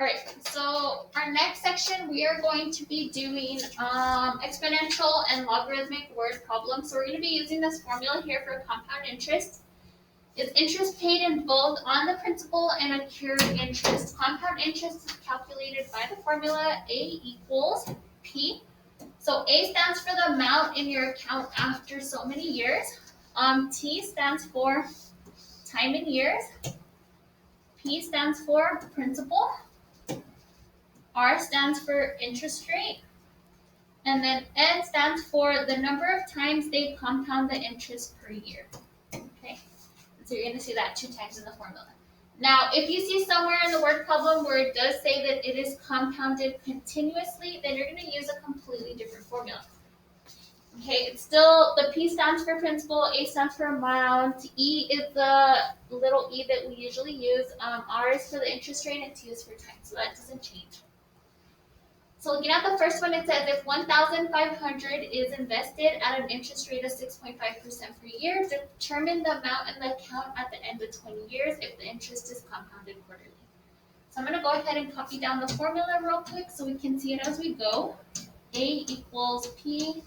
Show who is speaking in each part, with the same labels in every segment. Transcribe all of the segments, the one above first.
Speaker 1: Alright, so our next section we are going to be doing exponential and logarithmic word problems. So we're going to be using this formula here for compound interest. It's interest paid in both on the principal and accrued interest. Compound interest is calculated by the formula A equals P. So A stands for the amount in your account after so many years. T stands for time in years. P stands for principal. R stands for interest rate. And then N stands for the number of times they compound the interest per year. Okay, so you're going to see that 2 times in the formula. Now, if you see somewhere in the word problem where it does say that it is compounded continuously, then you're going to use a completely different formula. Okay, it's still, the P stands for principal, A stands for amount, E is the little e that we usually use, R is for the interest rate, and T is for time, so that doesn't change. So looking at the first one, it says if 1,500 is invested at an interest rate of 6.5% per year, determine the amount in the account at the end of 20 years if the interest is compounded quarterly. So I'm going to go ahead and copy down the formula real quick so we can see it as we go. A equals P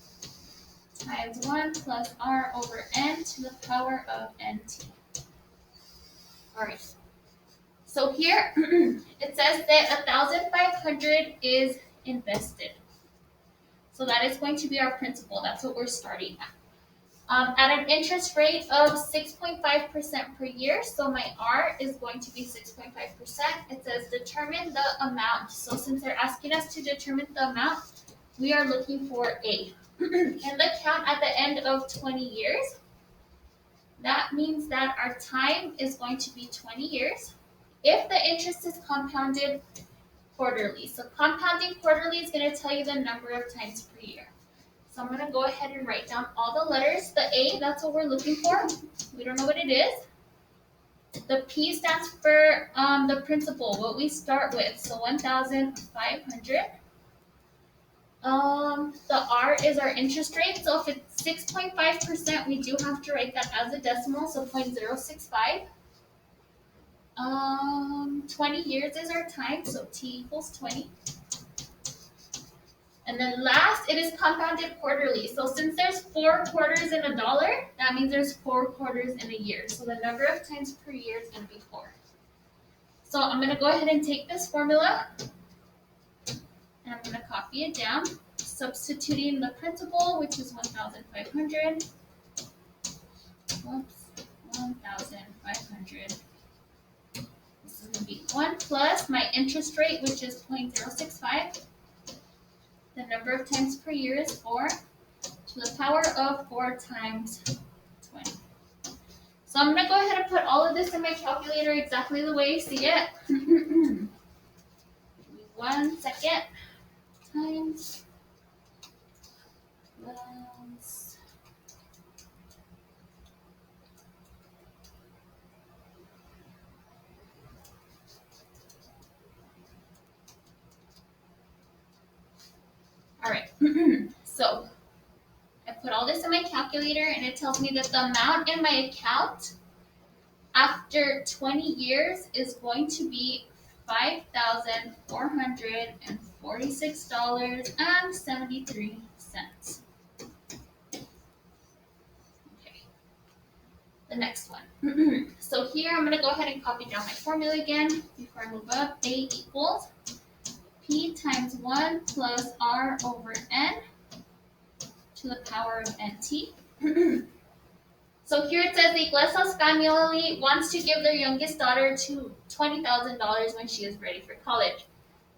Speaker 1: times 1 plus R over N to the power of NT. All right. So here it says that 1,500 is invested. So that is going to be our principal. That's what we're starting at. At an interest rate of 6.5% per year, so my R is going to be 6.5%. It says determine the amount. So since they're asking us to determine the amount, we are looking for A. And the count at the end of 20 years, that means that our time is going to be 20 years. If the interest is compounded quarterly. So compounding quarterly is going to tell you the number of times per year. So I'm going to go ahead and write down all the letters. The A, that's what we're looking for. We don't know what it is. The P stands for the principal, what we start with. So 1,500. The R is our interest rate. So if it's 6.5%, we do have to write that as a decimal, so 0.065. 20 years is our time, so T equals 20. And then last, it is compounded quarterly. So since there's 4 quarters in a dollar, that means there's 4 quarters in a year. So the number of times per year is going to be 4. So I'm going to go ahead and take this formula, and I'm going to copy it down, substituting the principal, which is 1,500. Whoops, 1,500. This is going to be 1 plus my interest rate, which is 0.065. The number of times per year is 4 to the power of 4 times 20. So I'm going to go ahead and put all of this in my calculator exactly the way you see it. Give me 1 second. Times plus all right. So I put all this in my calculator, and it tells me that the amount in my account after 20 years is going to be $5,446.73. Okay, the next one. So here I'm going to go ahead and copy down my formula again before I move up. A equals P times 1 plus R over N to the power of NT. So here it says the Iglesias family wants to give their youngest daughter $20,000 when she is ready for college.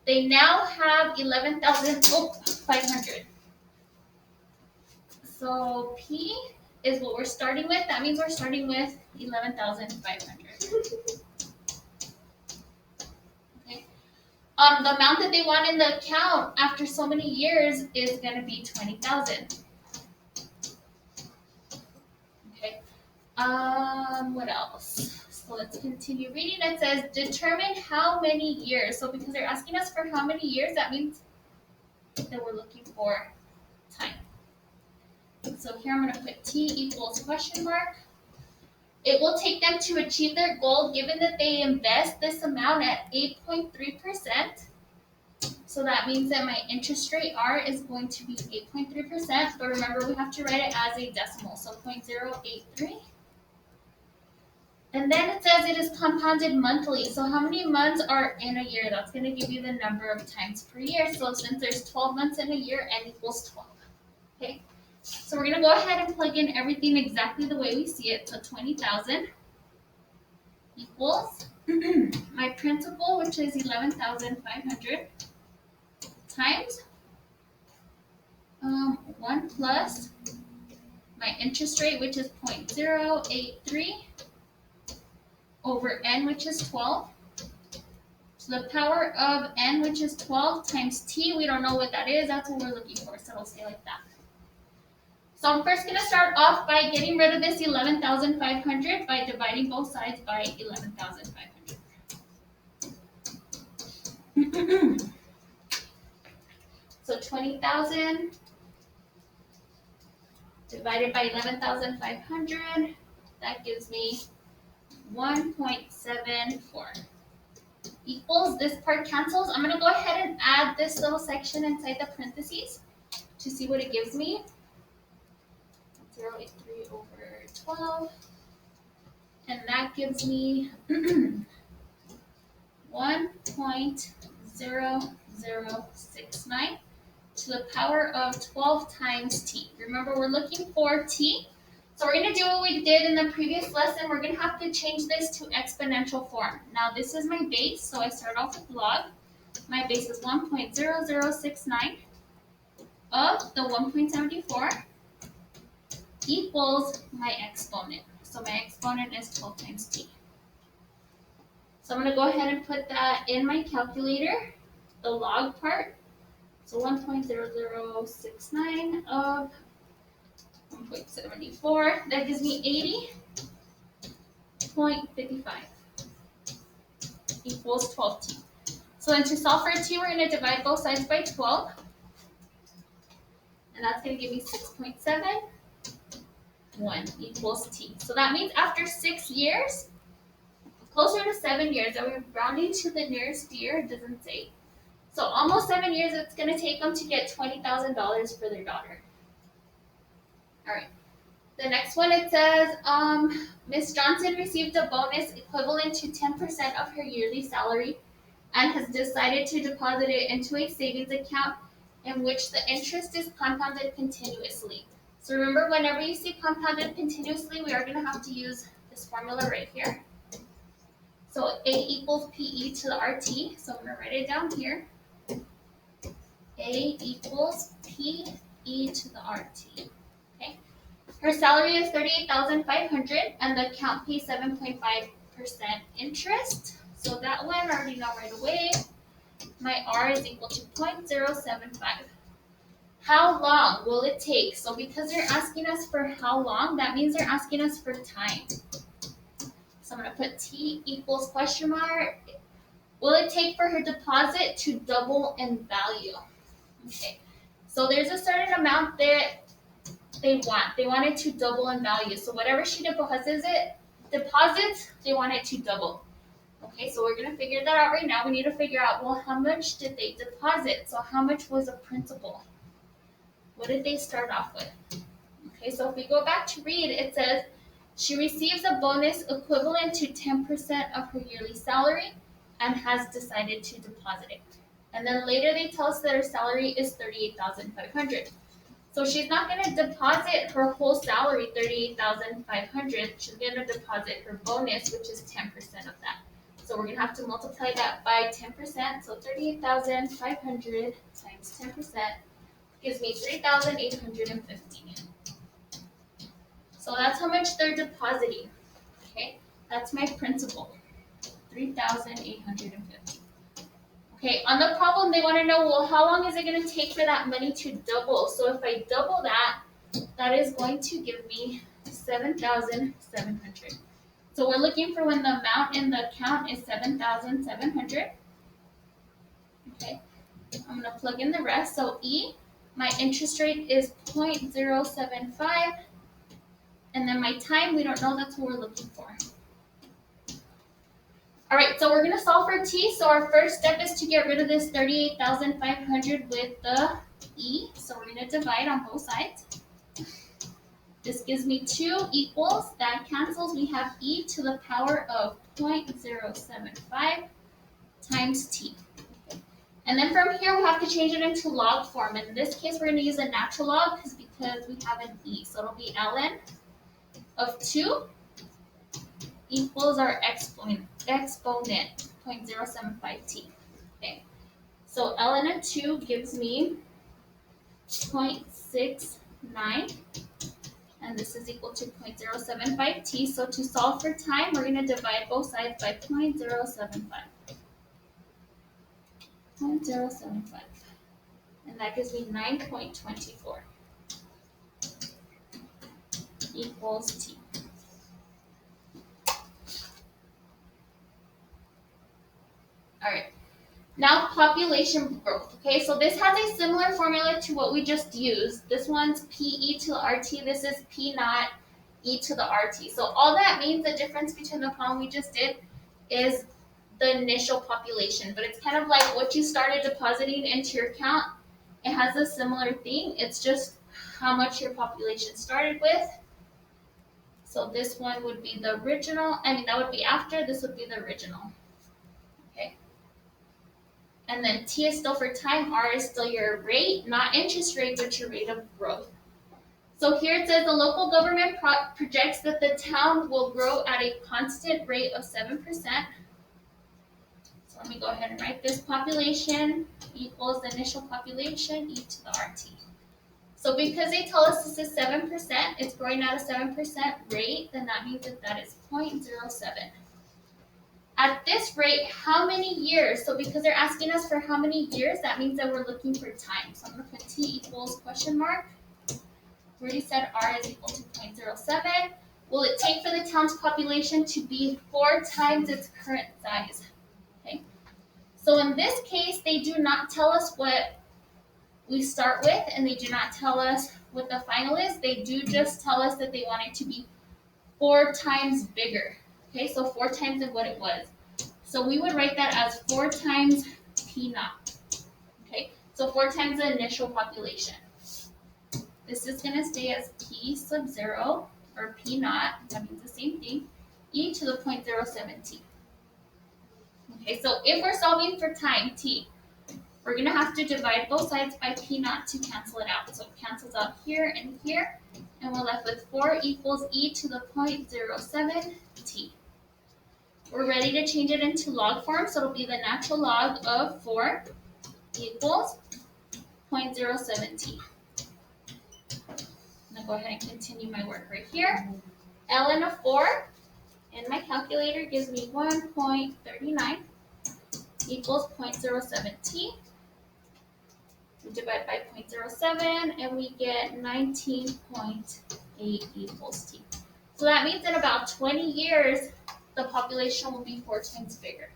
Speaker 1: They now have 11,500. So P is what we're starting with. That means we're starting with 11,500. Okay. The amount that they want in the account after so many years is going to be 20,000. Okay. What else? So let's continue reading. It says determine how many years. So because they're asking us for how many years, that means that we're looking for time. So here I'm going to put T equals question mark. It will take them to achieve their goal given that they invest this amount at 8.3%. So that means that my interest rate R is going to be 8.3%, but remember we have to write it as a decimal, so 0.083. And then it says it is compounded monthly. So how many months are in a year? That's going to give you the number of times per year. So since there's 12 months in a year, n equals 12. Okay, so we're going to go ahead and plug in everything exactly the way we see it. So 20,000 equals my principal, which is 11,500, times 1 plus my interest rate, which is 0.083, over n, which is 12. So the power of n, which is 12, times t, we don't know what that is. That's what we're looking for, so it'll stay like that. So I'm first going to start off by getting rid of this 11,500 by dividing both sides by 11,500. So 20,000 divided by 11,500, that gives me 1.74 equals, this part cancels. I'm going to go ahead and add this little section inside the parentheses to see what it gives me. 0.83 over 12, and that gives me 1.0069 to the power of 12 times t. Remember, we're looking for t, so we're going to do what we did in the previous lesson. We're going to have to change this to exponential form. Now, this is my base, so I start off with log. My base is 1.0069 of the 1.74 equals my exponent. So my exponent is 12 times t. So I'm going to go ahead and put that in my calculator, the log part. So 1.0069 of 1.74, that gives me 80.55 equals 12t. So then to solve for t, we're going to divide both sides by 12. And that's going to give me 6.71 equals t. So that means after 6 years, closer to 7 years, that we're rounding to the nearest year, it doesn't say. So almost 7 years it's going to take them to get $20,000 for their daughter. All right. The next one, it says, Miss Johnson received a bonus equivalent to 10% of her yearly salary and has decided to deposit it into a savings account in which the interest is compounded continuously. So remember, whenever you see compounded continuously, we are going to have to use this formula right here. So A equals PE to the RT. So I'm going to write it down here. A equals PE to the RT. Okay. Her salary is $38,500 and the account pays 7.5% interest. So that one I already know right away. My R is equal to 0.075. How long will it take? So because they're asking us for how long, that means they're asking us for time. So I'm going to put T equals question mark. Will it take for her deposit to double in value? Okay. So there's a certain amount that they want. They want it to double in value. So whatever she deposits, they want it to double. Okay, so we're going to figure that out right now. We need to figure out, well, how much did they deposit? So how much was a principal? What did they start off with? Okay, so if we go back to read, it says she receives a bonus equivalent to 10% of her yearly salary and has decided to deposit it. And then later they tell us that her salary is $38,500. So she's not going to deposit her whole salary, $38,500. She's going to deposit her bonus, which is 10% of that. So we're going to have to multiply that by 10%. So 38,500 times 10% gives me 3,850. So that's how much they're depositing. Okay, that's my principal, 3,850. Okay, on the problem, they want to know, well, how long is it going to take for that money to double? So if I double that, that is going to give me 7,700. So we're looking for when the amount in the account is 7,700. Okay, I'm going to plug in the rest. So E, my interest rate is 0.075 And then my time, we don't know, that's what we're looking for. All right, so we're gonna solve for t. So our first step is to get rid of this 38,500 with the e. So we're gonna divide on both sides. This gives me 2 equals, that cancels, we have e to the power of 0.075 times t. And then from here, we'll have to change it into log form. In this case, we're going to use a natural log because we have an e. So it'll be ln of 2 equals our exponent 0.075t. Okay. So ln of 2 gives me 0.69. And this is equal to 0.075t. So to solve for time, we're going to divide both sides by 0.075. 0.075. And that gives me 9.24 equals t. All right. Now population growth. Okay, so this has a similar formula to what we just used. This one's PE to the RT. This is P naught E to the RT. So all that means, the difference between the problem we just did is the initial population. But it's kind of like what you started depositing into your account. It has a similar thing. It's just how much your population started with. So this one would be the original. That would be after. This would be the original. Okay. And then T is still for time. R is still your rate, not interest rate, but your rate of growth. So here it says the local government projects that the town will grow at a constant rate of 7%. So let me go ahead and write this. Population equals the initial population, e to the RT. So because they tell us this is 7%, it's growing at a 7% rate, then that means that is 0.07. At this rate, how many years? So because they're asking us for how many years, that means that we're looking for time. So I'm going to put t equals question mark. We already said r is equal to 0.07. Will it take for the town's population to be 4 times its current size? Okay. So in this case, they do not tell us what we start with, and they do not tell us what the final is. They do just tell us that they want it to be 4 times bigger. Okay, so 4 times of what it was. So we would write that as 4 times P naught. Okay, so 4 times the initial population. This is going to stay as P sub 0, or P naught, that means the same thing, e to the 0.07t. Okay, so if we're solving for time, t, we're going to have to divide both sides by P naught to cancel it out. So it cancels out here and here, and we're left with 4 equals e to the 0.07t. We're ready to change it into log form, so it'll be the natural log of 4 equals 0.07t. I'm going to go ahead and continue my work right here. ln of 4 in my calculator gives me 1.39 equals 0.07t. We divide by 0.07 and we get 19.8 equals t. So that means in about 20 years, the population will be 4 times bigger.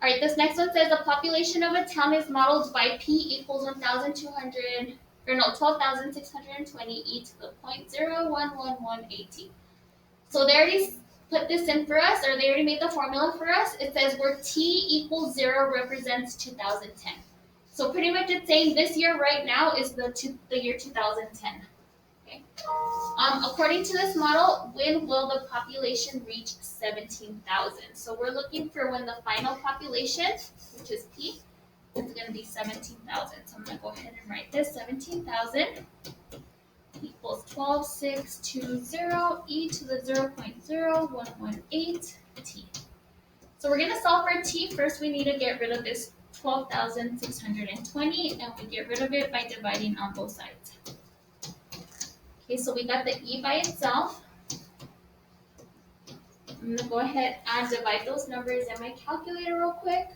Speaker 1: All right, this next one says the population of a town is modeled by P equals 12,620 e to the 0.01118t. So they already put this in for us, or they already made the formula for us. It says where t equals 0 represents 2010. So pretty much it's saying this year right now is the year 2010. Okay. According to this model, when will the population reach 17,000? So we're looking for when the final population, which is P, is going to be 17,000. So I'm going to go ahead and write this. 17,000 equals 12,620 e to the 0.0118t. So we're going to solve for t. First, we need to get rid of this 12,620, and we get rid of it by dividing on both sides. Okay, so we got the e by itself. I'm going to go ahead and divide those numbers in my calculator real quick.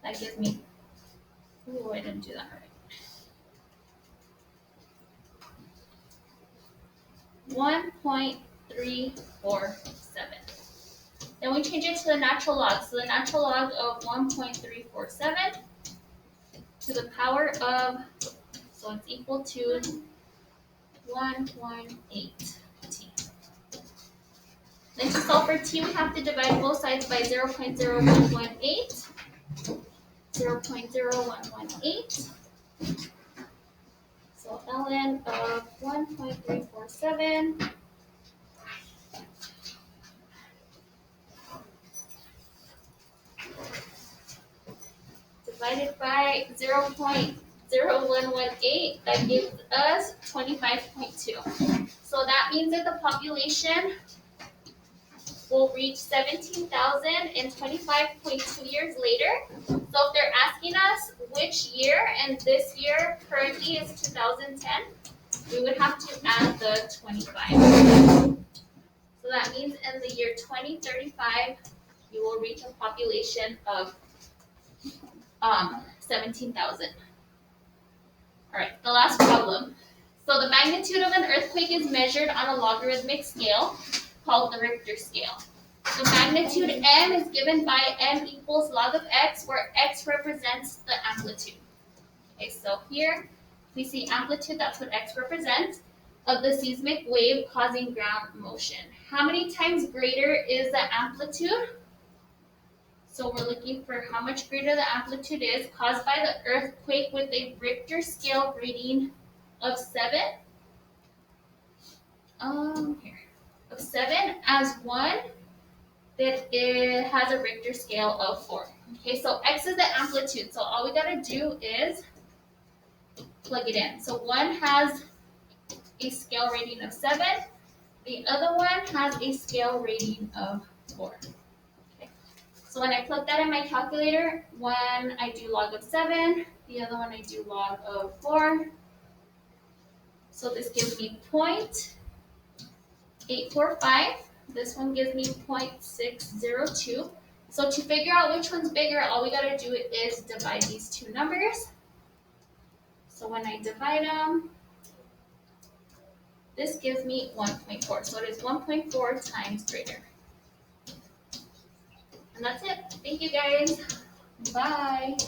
Speaker 1: That gives me, I didn't do that right. 1.347. Then we change it to the natural log. So the natural log of 1.347 to the power of So it's equal to 118t. Then to solve for t, we have to divide both sides by 0.0118. 0.0118. So ln of 1.347 divided by 0.0118, that gives us 25.2. So that means that the population will reach 17,000 and 25.2 years later. So if they're asking us which year, and this year currently is 2010, we would have to add the 25. So that means in the year 2035, you will reach a population of 17,000. All right, the last problem. So the magnitude of an earthquake is measured on a logarithmic scale called the Richter scale. The magnitude m is given by m equals log of x, where x represents the amplitude. Okay, so here we see amplitude, that's what x represents, of the seismic wave causing ground motion. How many times greater is the amplitude? So we're looking for how much greater the amplitude is caused by the earthquake with a Richter scale rating of 7. Of 7 as 1 that it has a Richter scale of 4. Okay, so x is the amplitude. So all we gotta do is plug it in. So one has a scale rating of 7. The other one has a scale rating of 4. So when I plug that in my calculator, one I do log of 7, the other one I do log of 4. So this gives me 0.845. This one gives me 0.602. So to figure out which one's bigger, all we gotta do is divide these two numbers. So when I divide them, this gives me 1.4. So it is 1.4 times greater. And that's it. Thank you guys. Bye.